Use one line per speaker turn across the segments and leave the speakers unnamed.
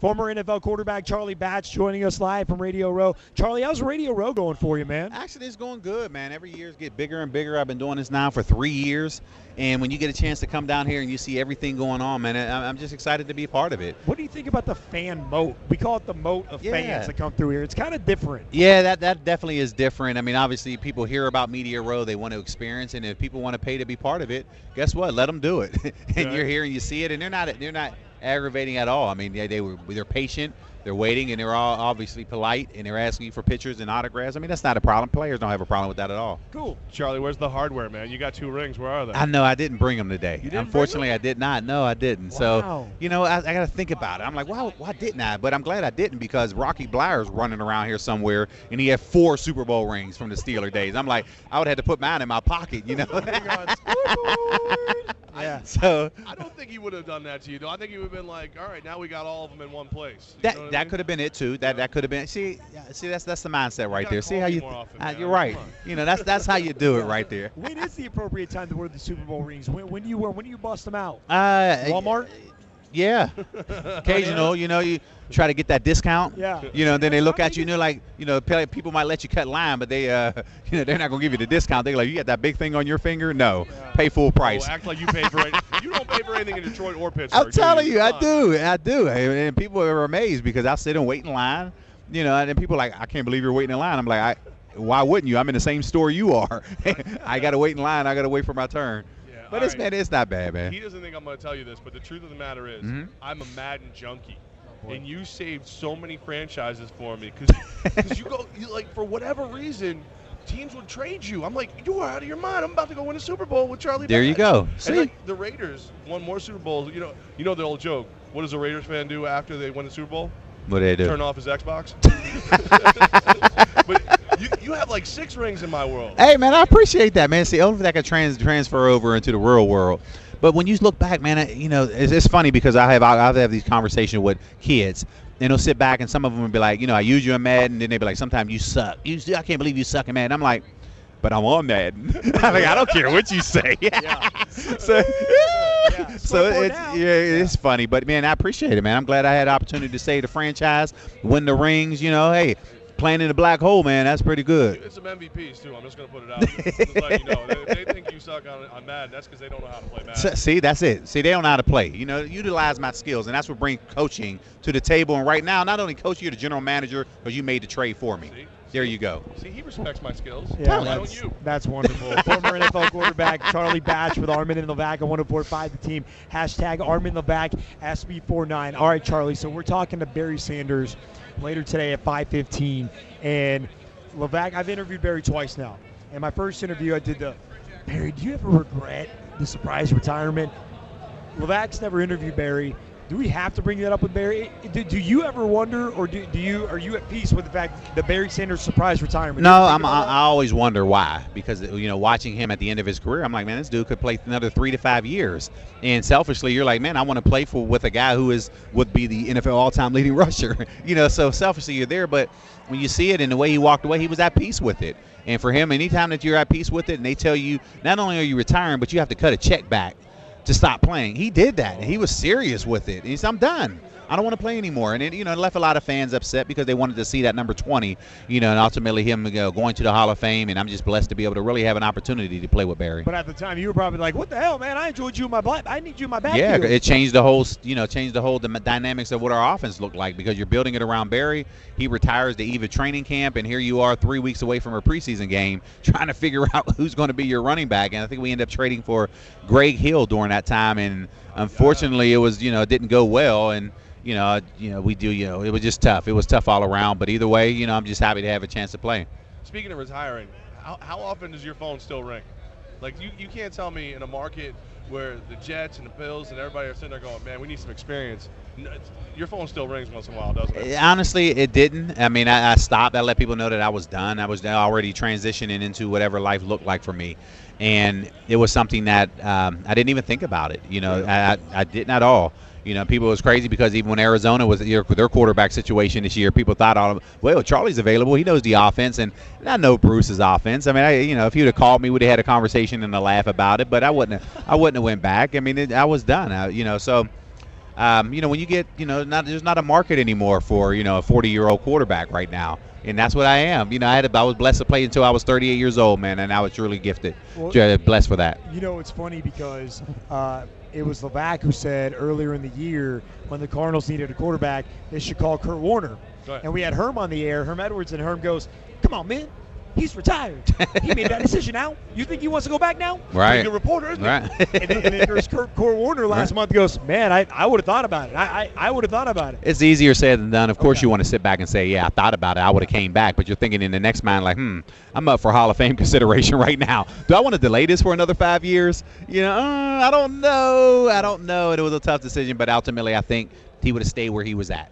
Former NFL quarterback Charlie Batch joining us live from Radio Row. Charlie, how's Radio Row going for you, man?
Actually, it's going good, man. Every year it's get bigger and bigger. I've been doing this now for 3 years. And when you get a chance to come down here and you see everything going on, man, I'm just excited to be a part of it.
What do you think about the fan moat? We call it the moat of fans that come through here. It's kind of different.
Yeah, that definitely is different. I mean, obviously, people hear about Media Row. They want to experience, and if people want to pay to be part of it, guess what? Let them do it. And you're here and you see it, and they're not aggravating at all. I mean, they're patient. They're waiting, and they're all obviously polite, and they're asking you for pictures and autographs. I mean, that's not a problem. Players don't have a problem with that at all.
Cool.
Charlie, where's the hardware, man? You got 2 rings. Where are they?
I know. I didn't bring them today.
You didn't
Unfortunately,
bring them?
I did not. No, I didn't.
Wow.
So, I got to think about it. I'm like, why didn't I? But I'm glad I didn't because Rocky Blair's running around here somewhere, and he had 4 Super Bowl rings from the Steeler days. I'm like, I would have had to put mine in my pocket, you know.
Yeah.
So
I don't think he would have done that to you, though. I think he would have been like, all right, now we got all of them in one place. You know what I
that
mean?
could have been it too. That could have been. See, that's the mindset right
gotta
there. See
call
how
me
you?
more often, man.
You're right.
Come on.
That's how you do it right there.
When is the appropriate time to wear the Super Bowl rings? When do you bust them out?
Walmart. Yeah. Occasional, you try to get that discount.
Yeah.
Then they look at you and they're like, people might let you cut line, but they, they're not gonna give you the discount. They're like, you got that big thing on your finger? No, pay full price.
Oh, act like you pay for it. You don't pay for anything in Detroit or Pittsburgh.
I'm telling you, I
Come on.
do. And people are amazed because I sit and wait in line, and then people are like, I can't believe you're waiting in line. I'm like, why wouldn't you? I'm in the same store you are. I got to wait in line. I got to wait for my turn.
Yeah,
But
all
it's
right.
it's not bad, man.
He doesn't think I'm going to tell you this, but the truth of the matter is, I'm a Madden junkie. And you saved so many franchises for me because for whatever reation, teams would trade you. I'm like, you are out of your mind. I'm about to go win a Super Bowl with Charlie.
There you go.
And
See?
the Raiders won more Super Bowls. You know the old joke. What does a Raiders fan do after they win the Super Bowl?
What do they do?
Turn off his Xbox. But you have like 6 rings in my world.
Hey, man, I appreciate that, man. See, only that can transfer over into the real world. But when you look back, man, it's funny because I have these conversations with kids, and they'll sit back, and some of them will be like, I use you in Madden, and then they'll be like, sometimes you suck. I can't believe you suck in Madden. I'm like, but I'm on Madden. I'm like, I don't care what you say. So it's funny, but man, I appreciate it, man. I'm glad I had the opportunity to save the franchise, win the rings. Hey, playing in the black hole, man, that's pretty good.
It's some MVPs too. I'm just gonna put it out. Just letting you know, they think you suck on Madden. That's because they don't know how to play Madden.
See, that's it. See, they don't know how to play. Utilize my skills, and that's what brings coaching to the table. And right now, not only coach, you're the general manager because you made the trade for me.
See?
There you go.
See, he respects my skills.
Yeah,
Why don't you?
That's wonderful. Former NFL quarterback Charlie Batch with Armen and Levack on 104.5 The Team. Hashtag Armen Levack SB49. All right, Charlie, so we're talking to Barry Sanders later today at 5:15. And Levack, I've interviewed Barry twice now. And my first interview, I did Barry, do you ever regret the surprise retirement? Levack's never interviewed Barry. Do we have to bring that up with Barry? Do you ever wonder, or are you at peace with the fact that Barry Sanders' surprise retirement?
No, I always wonder why, because watching him at the end of his career, I'm like, man, this dude could play another 3 to 5 years, and selfishly, you're like, man, I want to play with a guy who would be the NFL all-time leading rusher, So selfishly, you're there, but when you see it and the way he walked away, he was at peace with it. And for him, anytime that you're at peace with it, and they tell you not only are you retiring, but you have to cut a check back to stop playing. He did that, and he was serious with it. He said, I'm done. I don't want to play anymore. And it left a lot of fans upset because they wanted to see that number 20, and ultimately him going to the Hall of Fame. And I'm just blessed to be able to really have an opportunity to play with Barry.
But at the time, you were probably like, "What the hell, man? I enjoyed you in my black. I need you in my back."
Yeah, it changed the whole, the dynamics of what our offense looked like because you're building it around Barry. He retires the eve of training camp, and here you are 3 weeks away from a preseason game trying to figure out who's going to be your running back. And I think we ended up trading for Greg Hill during that time, and unfortunately, it was it didn't go well, and. It was just tough. It was tough all around. But either way, I'm just happy to have a chance to play.
Speaking of retiring, how often does your phone still ring? Like, you can't tell me in a market where the Jets and the Bills and everybody are sitting there going, man, we need some experience. Your phone still rings once in a while, doesn't it?
Honestly, it didn't. I mean, I stopped. I let people know that I was done. I was already transitioning into whatever life looked like for me. And it was something that I didn't even think about it. I didn't at all. People was crazy because even when Arizona was their quarterback situation this year, people thought, well, Charlie's available. He knows the offense, and I know Bruce's offense. I mean, if he would have called me, we'd have had a conversation and a laugh about it. But I wouldn't have went back. I mean, I was done. So When you get, there's not a market anymore for, a 40-year-old quarterback right now. And that's what I am. I was blessed to play until I was 38 years old, man, and I was truly gifted. Blessed for that.
It's funny because it was Levack who said earlier in the year when the Cardinals needed a quarterback, they should call Kurt Warner. And we had Herm on the air, Herm Edwards, and Herm goes, "Come on, man. He's retired. He made that decision now. You think he wants to go back now?"
Right.
He's a reporter, isn't
right.
he?
And then there's Kurt Warner last month goes, "Man, I would have thought about it. I would have thought about it."
It's easier said than done. Of course, you want to sit back and say, "Yeah, I thought about it. I would have came back." But you're thinking in the next mind, like, I'm up for Hall of Fame consideration right now. Do I want to delay this for another 5 years? I don't know. And it was a tough decision, but ultimately, I think he would have stayed where he was at.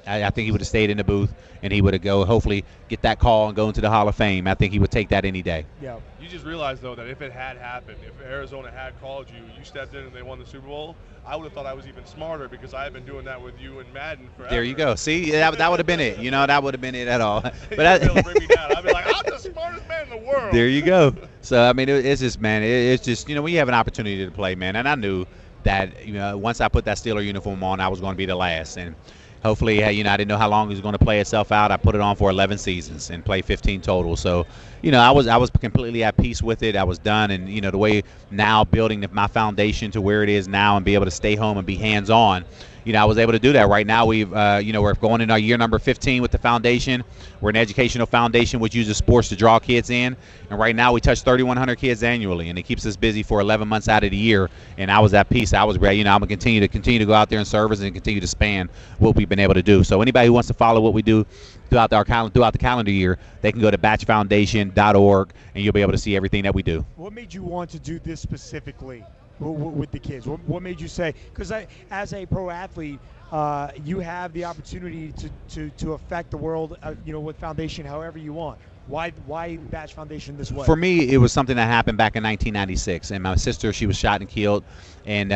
I think he would have stayed in the booth, and he would have hopefully get that call and go into the Hall of Fame. I think he would take that any day.
Yeah.
You just realize, though, that if it had happened, if Arizona had called you, you stepped in and they won the Super Bowl, I would have thought I was even smarter because I have been doing that with you and Madden forever.
There you go. See, that would have been it. That would have been it at all.
But bring me down. I'd be like, I'm the smartest man in the world.
There you go. So, I mean, it's just, man, it's just, when you have an opportunity to play, man, and I knew that, once I put that Steeler uniform on, I was going to be the last. And hopefully, I didn't know how long it was going to play itself out. I put it on for 11 seasons and played 15 total. So, I was completely at peace with it. I was done. And, the way now building my foundation to where it is now and be able to stay home and be hands-on, I was able to do that. Right now, we're going in our year number 15 with the foundation. We're an educational foundation which uses sports to draw kids in. And right now, we touch 3,100 kids annually, and it keeps us busy for 11 months out of the year. And I was at peace. I was ready. I'm going to continue to go out there and service and continue to span what we've been able to do. So anybody who wants to follow what we do throughout the calendar year, they can go to batchfoundation.org, and you'll be able to see everything that we do.
What made you want to do this specifically with the kids? What made you say? Because as a pro athlete, you have the opportunity to affect the world, with foundation however you want. Why Batch Foundation this way?
For me, it was something that happened back in 1996, and my sister, she was shot and killed, and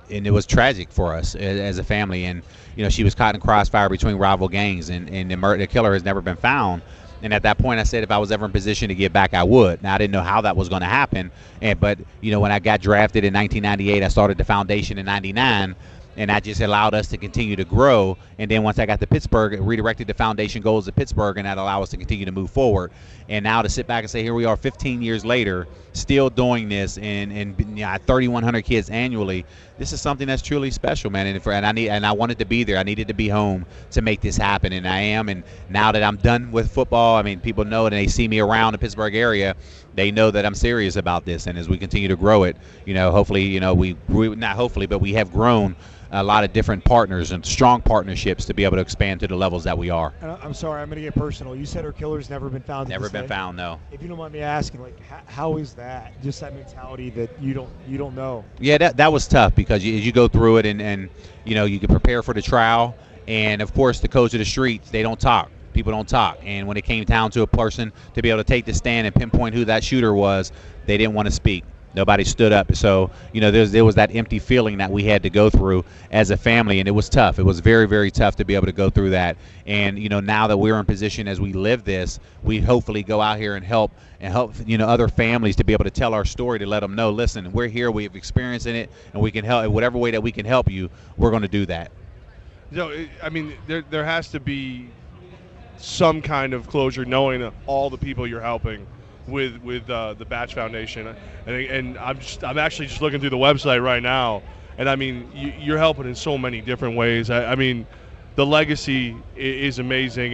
it was tragic for us as a family. And she was caught in crossfire between rival gangs, and the killer has never been found. And at that point, I said if I was ever in position to get back, I would. Now, I didn't know how that was going to happen, but when I got drafted in 1998, I started the foundation in '99. And that just allowed us to continue to grow. And then once I got to Pittsburgh, it redirected the foundation goals to Pittsburgh, and that allowed us to continue to move forward. And now to sit back and say, here we are 15 years later, still doing this, and 3,100 kids annually, this is something that's truly special, man. And I wanted to be there. I needed to be home to make this happen, and I am. And now that I'm done with football, I mean, people know it, and they see me around the Pittsburgh area. They know that I'm serious about this. And as we continue to grow it, hopefully, not hopefully, but we have grown a lot of different partners and strong partnerships to be able to expand to the levels that we are.
I'm sorry, I'm going to get personal. You said her killer's never been found.
Never been found, no.
If you don't mind me asking, how is that? Just that mentality that you don't know.
Yeah, that was tough because you go through it and you can prepare for the trial, and of course the codes of the streets, they don't talk. People don't talk. And when it came down to a person to be able to take the stand and pinpoint who that shooter was, they didn't want to speak. Nobody stood up. So, there was that empty feeling that we had to go through as a family, and it was tough. It was very, very tough to be able to go through that. And, now that we're in position as we live this, we hopefully go out here and help other families to be able to tell our story, to let them know, listen, we're here, we've experienced it, and we can help in whatever way that we can help you. We're going to do that.
I memean, there has to be some kind of closure knowing all the people you're helping with the Batch Foundation, and I'm actually just looking through the website right now, and I mean you're helping in so many different ways. I mean, the legacy is amazing.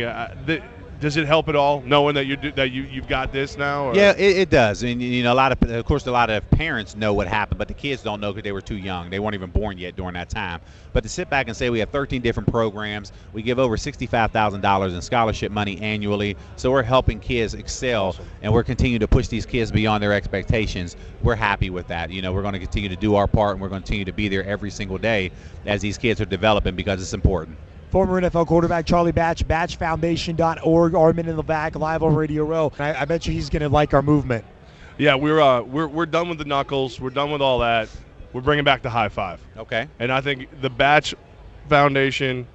Does it help at all knowing that you've got this now? Or?
Yeah, it does. And a lot of parents know what happened, but the kids don't know because they were too young. They weren't even born yet during that time. But to sit back and say we have 13 different programs, we give over $65,000 in scholarship money annually, so we're helping kids excel, awesome. And we're continuing to push these kids beyond their expectations. We're happy with that. We're going to continue to do our part, and we're going to continue to be there every single day as these kids are developing because it's important.
Former NFL quarterback Charlie Batch, batchfoundation.org, Armen Levack, live on Radio Row. I bet you he's going to like our movement.
Yeah, we're done with the knuckles. We're done with all that. We're bringing back the high five.
Okay.
And I think the Batch Foundation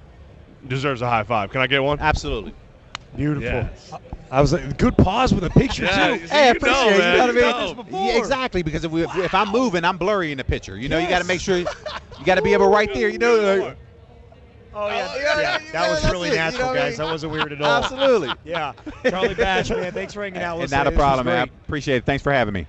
deserves a high five. Can I get one?
Absolutely.
Beautiful.
Yes.
I was like, good pause with a picture too.
Hey, I appreciate it.
You know.
Yeah, exactly, because if I'm moving, I'm blurry in the picture. You got to make sure You got to be able right there. You know. Like,
Oh, yeah.
yeah,
That was
that's
really
it,
natural,
what I
guys.
mean?
That wasn't weird at all.
Absolutely.
Yeah. Charlie Batch, man, thanks for hanging out with us.
Not a
today. This was
problem, man. I
great.
appreciate it. Thanks for having me.